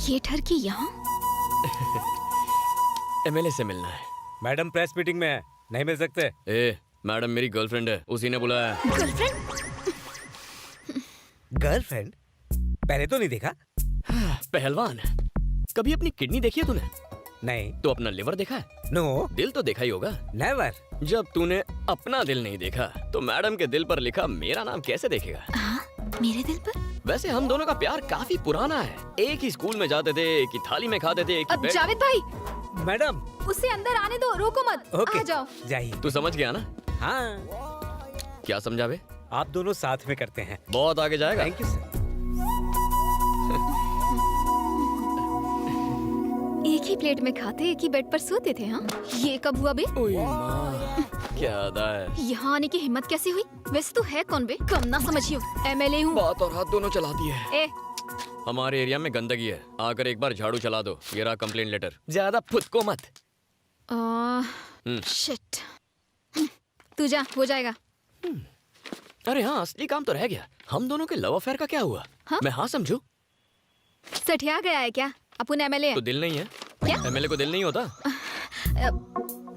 ये ठरकी यहाँ? एमएलए से मिलना है। मैडम प्रेस मीटिंग में है, नहीं मिल सकते। ए, मैडम मेरी गर्लफ्रेंड है, उसी ने बुलाया है। गर्लफ्रेंड? गर्लफ्रेंड? पहले तो नहीं देखा। पहलवान, कभी अपनी किडनी देखी है तूने? नहीं। तो अपना लिवर देखा है? नो। दिल तो देखा ही होगा। नेवर। जब तूने अपना दिल नहीं देखा तो मैडम के दिल पर लिखा मेरा नाम कैसे देखेगा? मेरे दिल पर? वैसे हम दोनों का प्यार काफी पुराना है। एक ही स्कूल में जाते थे, एक ही थाली में खाते थे, एक ही अब बेड। जावेद भाई, मैडम उसे अंदर आने दो, रोको मत। ओके, आ जाओ। जाइए। तू समझ गया ना? हाँ। क्या समझावे? आप दोनों साथ में करते हैं। बहुत आगे जाएगा। Thank you sir. एक ही प्लेट में खाते, एक ही बेड पर सोते थे। हाँ, ये कब हुआ बे? ओए माँ, क्या अदा है। यहाँ आने की हिम्मत कैसे हुई? वैसे तू है कौन बे? कम ना समझियो, एमएलए हूँ। बात और हाथ दोनों चलाती है। ए, हमारे एरिया में गंदगी है, आकर एक बार झाड़ू चला दो। ये रहा कंप्लेंट लेटर। ज्यादा फुदको मत। शिट। तू जा, हो जाएगा। अरे हाँ, असली काम तो रह गया। हम दोनों के लव अफेयर का क्या हुआ? हाँ? मैं हाँ समझू? सठिया गया है क्या? अपन एमएलए तो दिल नहीं है? क्या? एमएलए को दिल नहीं होता?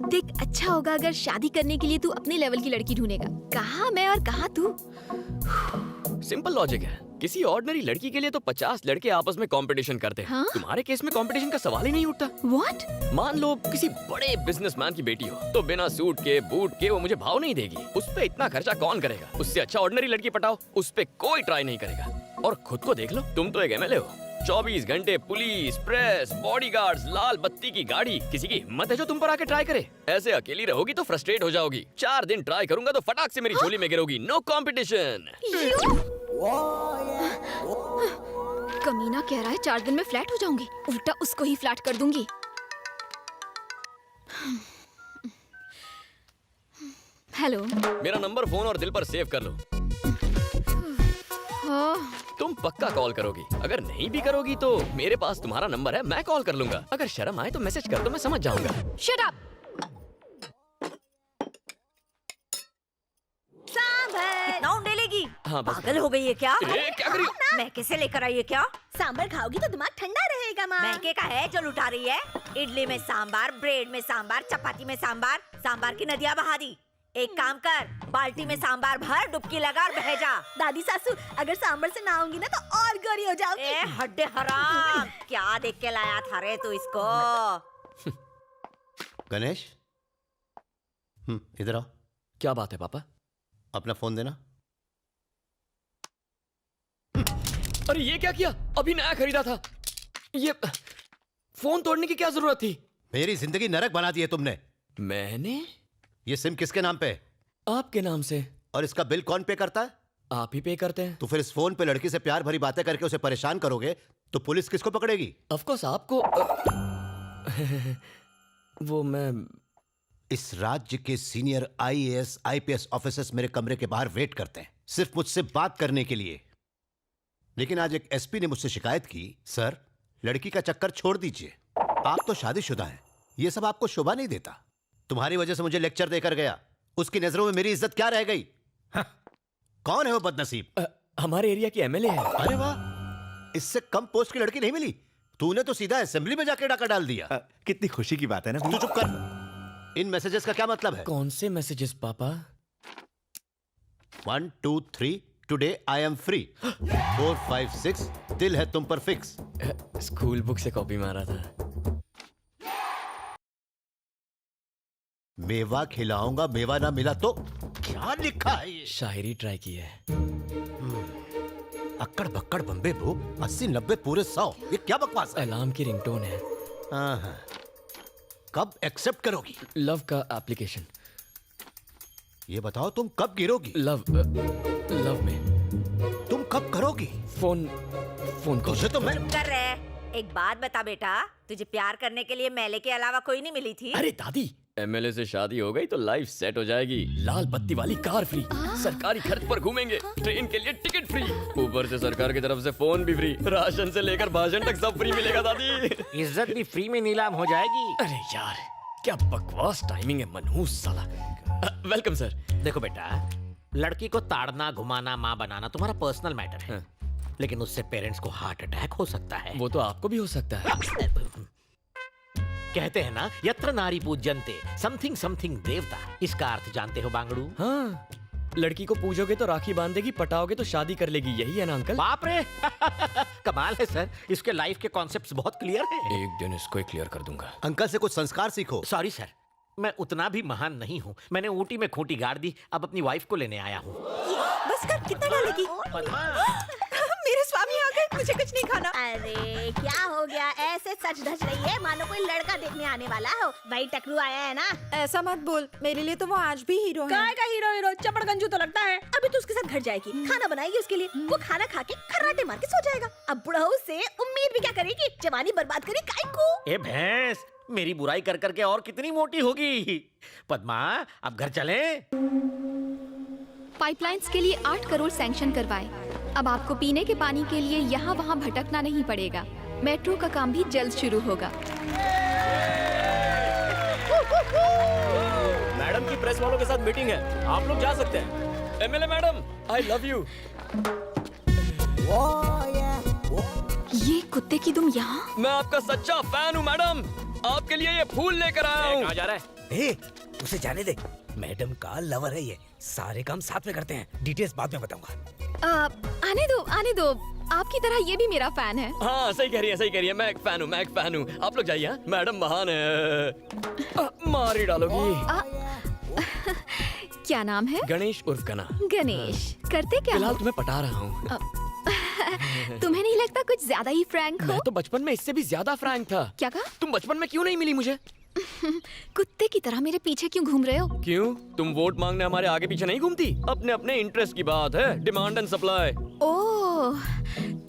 देख, अच्छा होगा अगर शादी करने के लिए तू अपने लेवल की लड़की ढूंढेगा। कहाँ मैं और कहाँ तू? सिंपल लॉजिक है। किसी ऑर्डिनरी लड़की के लिए तो 50 लड़के आपस में कंपटीशन करते हैं। हाँ? तुम्हारे केस में कंपटीशन का सवाल ही नहीं उठता। What? मान लो किसी बड़े बिजनेसमैन की बेटी हो, तो बिना सूट के बूट के वो मुझे भाव नहीं देगी। उस पे इतना खर्चा कौन करेगा? उससे अच्छा ऑर्डिनरी लड़की पटाओ, उस पे कोई ट्राई नहीं करेगा। और खुद को देख लो, तुम तो एक एमएलए हो। 24 घंटे पुलिस, प्रेस, बॉडीगार्ड्स, लाल बत्ती की गाड़ी। किसी की हिम्मत है जो तुम पर आके ट्राई करे? ऐसे अकेली रहोगी तो फ्रस्ट्रेट हो जाओगी। 4 दिन ट्राई करूंगा तो फटाक से मेरी झोली में गिरोगी। No competition. कमीना कह रहा है 4 दिन में फ्लैट हो जाऊंगी। उल्टा उसको ही फ्लैट कर दूंगी। हेलो। मेरा नंबर फोन और दिल पर सेव कर लो। तुम पक्का कॉल करोगी। अगर नहीं भी करोगी तो मेरे पास तुम्हारा नंबर है, मैं कॉल कर लूंगा। अगर शर्म आए तो मैसेज कर दो, मैं समझ जाऊंगा। Shut up. कितना उंडेलेगी? हाँ, बस। पागल हो गई है क्या? ए, क्या करी? मैं कैसे लेकर आई है क्या? सांबर खाओगी तो दिमाग ठंडा रहेगा माँ। महके का है जो लुटा रही है। इडली में सांबार, ब्रेड में सांबार, चपाती में सांबार, सांबार की नदियाँ बहा दी। एक काम कर, बाल्टी में सांबार भर, डुबकी लगा और बह जा। दादी सासू, अगर सांबर से ना आऊंगी ना तो और गोरी हो जाऊंगी। ए हड्डे हराम, क्या देख के लाया था रे तू इसको? गणेश, इधर आओ। क्या बात है पापा? अपना फोन देना। अरे ये क्या किया? अभी नया खरीदा था। ये फोन तोड़ने की क्या जरूरत थी? मेरी जिंदगी नरक बना दी है तुमने। मैंने? ये सिम किसके नाम पे है? आपके नाम से। और इसका बिल कौन पे करता है? आप ही पे करते हैं। तो फिर इस फोन पे लड़की से प्यार भरी बातें करके उसे परेशान करोगे तो पुलिस किसको पकड़ेगी? ऑफ कोर्स आपको। वो मैं। इस राज्य के सीनियर IAS IPS ऑफिसर्स मेरे कमरे के बाहर वेट करते हैं, सिर्फ मुझसे बात करने के लिए। लेकिन आज एक SP ने मुझसे शिकायत की, सर लड़की का चक्कर छोड़ दीजिए, आप तो शादीशुदा हैं, ये सब आपको शोभा नहीं देता। तुम्हारी वजह से मुझे लेक्चर देकर गया, उसकी नजरों में मेरी इज्जत क्या रह गई? कौन है वो बदनसीब? हमारे एरिया की MLA है। अरे वाह, इससे कम पोस्ट की लड़की नहीं मिली। तूने तो सीधा असेंबली में जाके डाका डाल दिया। कितनी खुशी की बात है ना। तू चुप कर। इन मैसेजेस का क्या मतलब है? कौन से मैसेजेस पापा? 1 2 3 टुडे आई एम फ्री। 4 5 6 दिल है तुम पर फिक्स। स्कूल बुक से कॉपी मारा था। मेवा खिलाऊंगा, मेवा ना मिला तो? क्या लिखा है ये? शायरी ट्राई की है। अक्कड़ बक्कड़ बम्बे ब्रो, 80 90 पूरे 100। ये क्या बकवास है? अलार्म की रिंगटोन है। हाँ। कब एक्सेप्ट करोगी? लव का एप्लीकेशन। ये बताओ तुम कब गिरोगी? लव में। तुम कब करोगी? फोन तुझे तो मैं कर रहे। एक बात बता बेटा, तुझे प्यार करने के लिए मेले के अलावा कोई नहीं मिली थी? अरे दादी, MLA से शादी हो गई तो लाइफ सेट हो जाएगी। लाल बत्ती वाली कार फ्री, सरकारी खर्च पर घूमेंगे, ट्रेन के लिए टिकट फ्री, ऊपर से सरकार की तरफ से फोन भी फ्री, राशन से लेकर भाषण तक सब फ्री मिलेगा दादी। इज्जत भी फ्री में नीलाम हो जाएगी। अरे यार क्या बकवास टाइमिंग है, मनहूस साला। Welcome sir. देखो बेटा, लड़की को ताड़ना घुमाना माँ बनाना तुम्हारा पर्सनल मैटर है, लेकिन उससे पेरेंट्स को हार्ट अटैक हो सकता है। वो तो आपको भी हो सकता है। कहते हैं ना, यत्र नारी पूज्यन्ते समथिंग समथिंग देवता। इसका अर्थ जानते हो बांगड़ू? हाँ, लड़की को पूजोगे तो राखी बांधेगी, पटाओगे तो शादी कर लेगी, यही है ना अंकल? बाप रे कमाल है सर, इसके लाइफ के कॉन्सेप्ट्स बहुत क्लियर हैं। एक दिन इसको क्लियर कर दूंगा। अंकल से कुछ संस्कार सीखो। सॉरी सर, मैं उतना भी महान नहीं हूँ। मैंने ऊटी में खूंटी गाड़ दी, अब अपनी वाइफ को लेने आया हूँ। बस कर, कितना डालेगी? मेरे स्वामी आ गए, मुझे कुछ नहीं खाना। अरे क्या हो गया, ऐसे सच धज रही है मानो कोई लड़का देखने आने वाला हो। भाई टकलू आया है ना। ऐसा मत बोल, मेरे लिए तो वो आज भी हीरो है। काय का हीरो चपड़गंजू तो लगता है। अभी तो उसके साथ घर जाएगी, खाना बनाएगी उसके लिए, वो खाना खा के खर्राटे मार के सो जाएगा। अब बुढ़ऊ से उम्मीद भी क्या करेगी, जवानी बर्बाद करी काय को। ए भैंस, मेरी बुराई कर करके और कितनी मोटी होगी। पद्मा, अब घर चले। पाइपलाइंस के लिए 8 करोड़ सैंक्शन करवाए। अब आपको पीने के पानी के लिए यहाँ वहाँ भटकना नहीं पड़ेगा। मेट्रो का काम भी जल्द शुरू होगा। मैडम की प्रेस वालों के साथ मीटिंग है, आप लोग जा सकते हैं। MLA madam, I love you. ये कुत्ते की दुम यहाँ? मैं आपका सच्चा फैन हूँ मैडम, आपके लिए ये फूल लेकर आया हूँ। कहाँ जा रहा है? ए, उसे जाने दे, मैडम का लवर है ये। सारे काम साथ में करते हैं, डिटेल्स बाद में बताऊंगा। आने दो। आपकी तरह ये भी मेरा फैन है। हाँ सही कह रही है, सही कह रही है। मैं एक फैन हूँ। आप लोग जाइए, मैडम महान है। मार ही डालोगी। क्या नाम है? गणेश उर्फ गना। गणेश, करते क्या फिलहाल हो? तुम्हें पटा रहा हूँ। तुम्हें नहीं लगता कुछ ज्यादा ही फ्रैंक हो? मैं तो बचपन में इससे भी ज्यादा फ्रैंक था। क्या कहा? तुम बचपन में क्यों नहीं मिली मुझे? कुत्ते की तरह मेरे पीछे क्यों घूम रहे हो? क्यों, तुम वोट मांगने हमारे आगे पीछे नहीं घूमती? अपने अपने इंटरेस्ट की बात है, डिमांड एंड सप्लाई। ओह,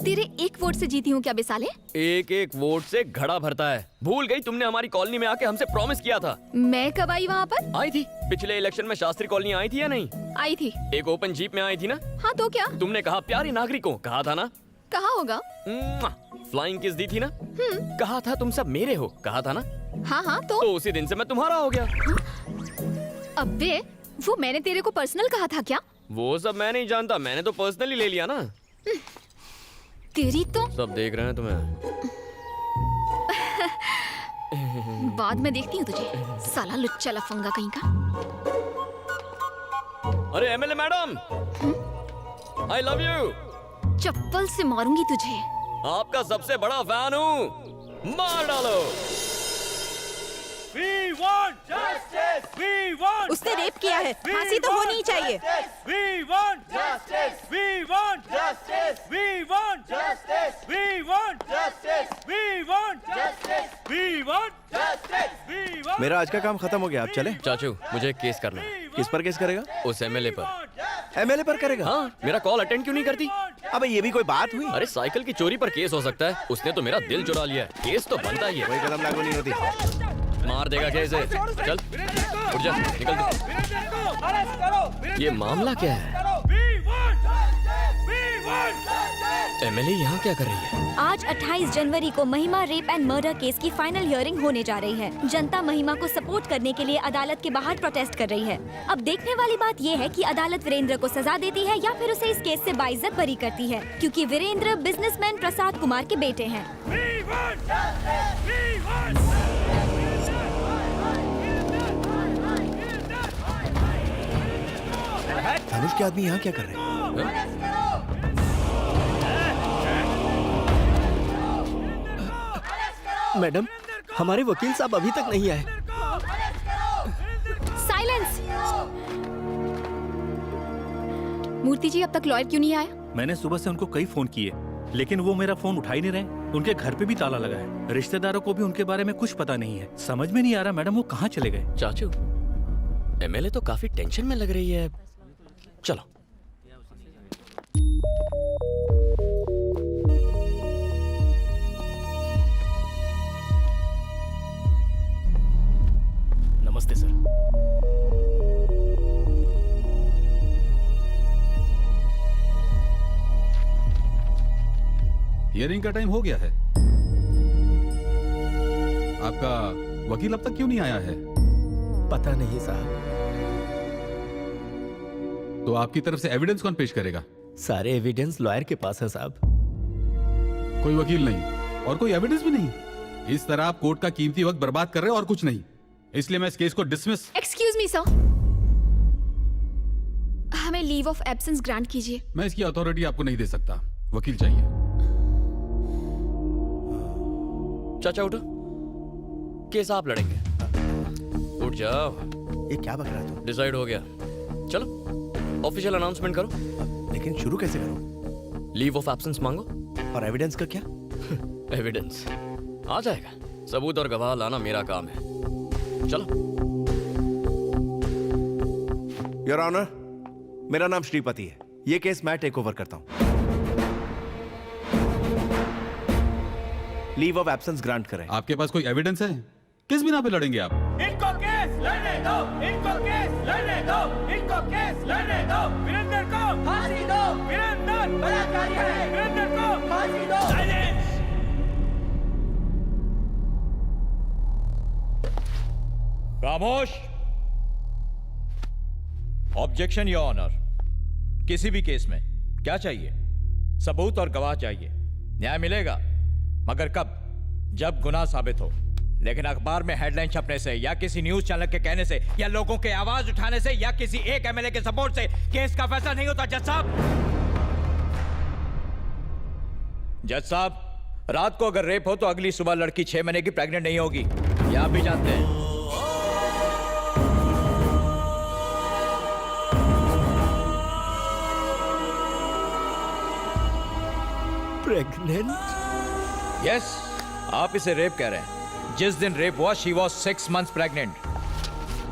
तेरे एक वोट से जीती हूँ क्या बेसाले? एक एक वोट से घड़ा भरता है। भूल गई तुमने हमारी कॉलोनी में आके हमसे प्रॉमिस किया था। मैं कब आई वहाँ पर? आई थी पिछले इलेक्शन में। शास्त्री कॉलोनी आई थी या नहीं? आई थी। एक ओपन जीप में आई थी ना? हाँ तो क्या? तुमने कहा प्यारे नागरिकों, कहा था ना? कहा होगा। फ्लाइंग किस दी थी ना? कहा था तुम सब मेरे हो, कहा था ना? हाँ तो उसी दिन से मैं तुम्हारा हो गया। अबे, वो मैंने तेरे को पर्सनल कहा था क्या? वो सब मैं नहीं जानता, मैंने तो पर्सनली ले लिया ना। तेरी तो सब देख रहे हैं तुम्हें। बाद में देखती हूँ तुझे, साला लुच्चा लफंगा कहीं का। अरे MLA madam, I love you. चप्पल से मारूंगी तुझे। आपका सबसे बड़ा फैन हूँ, मार डालो। We want justice. We want. उसने रेप किया है, फांसी तो होनी ही चाहिए। We want justice. We want justice. We want justice. We want justice. We want justice. We want justice. We want. मेरा आज का काम खत्म हो गया, आप चले? चाचू, मुझे एक केस करना है। किस पर केस करेगा? उस एमएलए पर। एमएलए पर करेगा? हाँ, मेरा कॉल अटेंड क्यों नहीं करती? अबे ये भी कोई बात हुई? अरे साइकिल की चोरी पर केस हो सकता है, उसने तो मेरा दिल चुरा लिया है। केस तो बनता ही है। कोई कलम लागू नहीं होती। मार देगा कैसे? चल उठ जा, निकल दो। ये मामला क्या है? एमएलए यहाँ क्या कर रही है? आज 28 जनवरी को महिमा रेप एंड मर्डर केस की फाइनल हियरिंग होने जा रही है। जनता महिमा को सपोर्ट करने के लिए अदालत के बाहर प्रोटेस्ट कर रही है। अब देखने वाली बात ये है कि अदालत वीरेंद्र को सजा देती है या फिर उसे इस केस से बाइज्जत बरी करती है, क्योंकि वीरेंद्र बिजनेसमैन प्रसाद कुमार के बेटे हैं। धनुष के आदमी यहाँ क्या कर रहे हैं? मैडम, हमारे वकील साहब अभी तक नहीं आए। साइलेंस। मूर्ति जी, अब तक लॉयर क्यों नहीं आया? मैंने सुबह से उनको कई फोन किए, लेकिन वो मेरा फोन उठा ही नहीं रहे। उनके घर पे भी ताला लगा है। रिश्तेदारों को भी उनके बारे में कुछ पता नहीं है। समझ में नहीं आ रहा मैडम वो कहाँ चले गए। चाचू, एमएलए तो काफी टेंशन में लग रही है। चलो। नमस्ते सर। हियरिंग का टाइम हो गया है। आपका वकील अब तक क्यों नहीं आया है? पता नहीं साहब। तो आपकी तरफ से एविडेंस कौन पेश करेगा? सारे एविडेंस लॉयर के पास है साहब। कोई वकील नहीं और कोई एविडेंस भी नहीं। इस तरह आप कोर्ट का कीमती वक्त बर्बाद कर रहे हैं और कुछ नहीं। इसलिए मैं इस केस को डिसमिस। एक्सक्यूज मी सर, हमें लीव ऑफ एब्सेंस ग्रांट कीजिए। मैं इसकी अथॉरिटी आपको नहीं दे सकता, वकील चाहिए। चाचा उठो, केस आप लड़ेंगे। उठ जाओ। ये क्या बक रहा है तू? डिसाइड हो गया, चलो ऑफिशियल अनाउंसमेंट करो। लेकिन शुरू कैसे करूं? लीव ऑफ एब्सेंस मांगो। और एविडेंस का क्या? एविडेंस आ जाएगा, सबूत और गवाह लाना मेरा काम है। चलो। योर ऑनर, मेरा नाम श्रीपति है। ये केस मैं टेक ओवर करता हूं। लीव ऑफ एब्सेंस ग्रांट करें। आपके पास कोई एविडेंस है? किस बिना पे लड़ेंगे आप? इनको केस लड़ने दो, इनको केस लड़ने दो, इनको केस लड़ने दो। वीरेंद्र को फांसी दो, वीरेंद्र बलात्कारी है, वीरेंद्र को फांसी दो। साइलेंस। खामोश। Objection your honour. किसी भी केस में क्या चाहिए? सबूत और गवाह चाहिए। न्याय मिलेगा, मगर कब? जब गुनाह साबित हो। लेकिन अखबार में हेडलाइन छपने से या किसी न्यूज चैनल के कहने से या लोगों के आवाज उठाने से या किसी एक एमएलए के सपोर्ट से केस का फैसला नहीं होता। जज साहब, जज साहब, रात को अगर रेप हो तो अगली सुबह लड़की 6 महीने की प्रेग्नेंट नहीं होगी, ये आप भी जानते हैं। प्रेग्नेंट? यस, आप इसे रेप कह रहे हैं। जिस दिन रेप हुआ शी वॉज 6 months प्रेग्नेंट।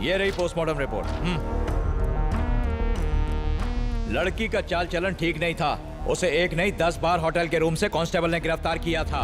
ये रही पोस्टमार्टम रिपोर्ट। लड़की का चाल चलन ठीक नहीं था। उसे एक नहीं 10 बार होटल के रूम से कांस्टेबल ने गिरफ्तार किया था।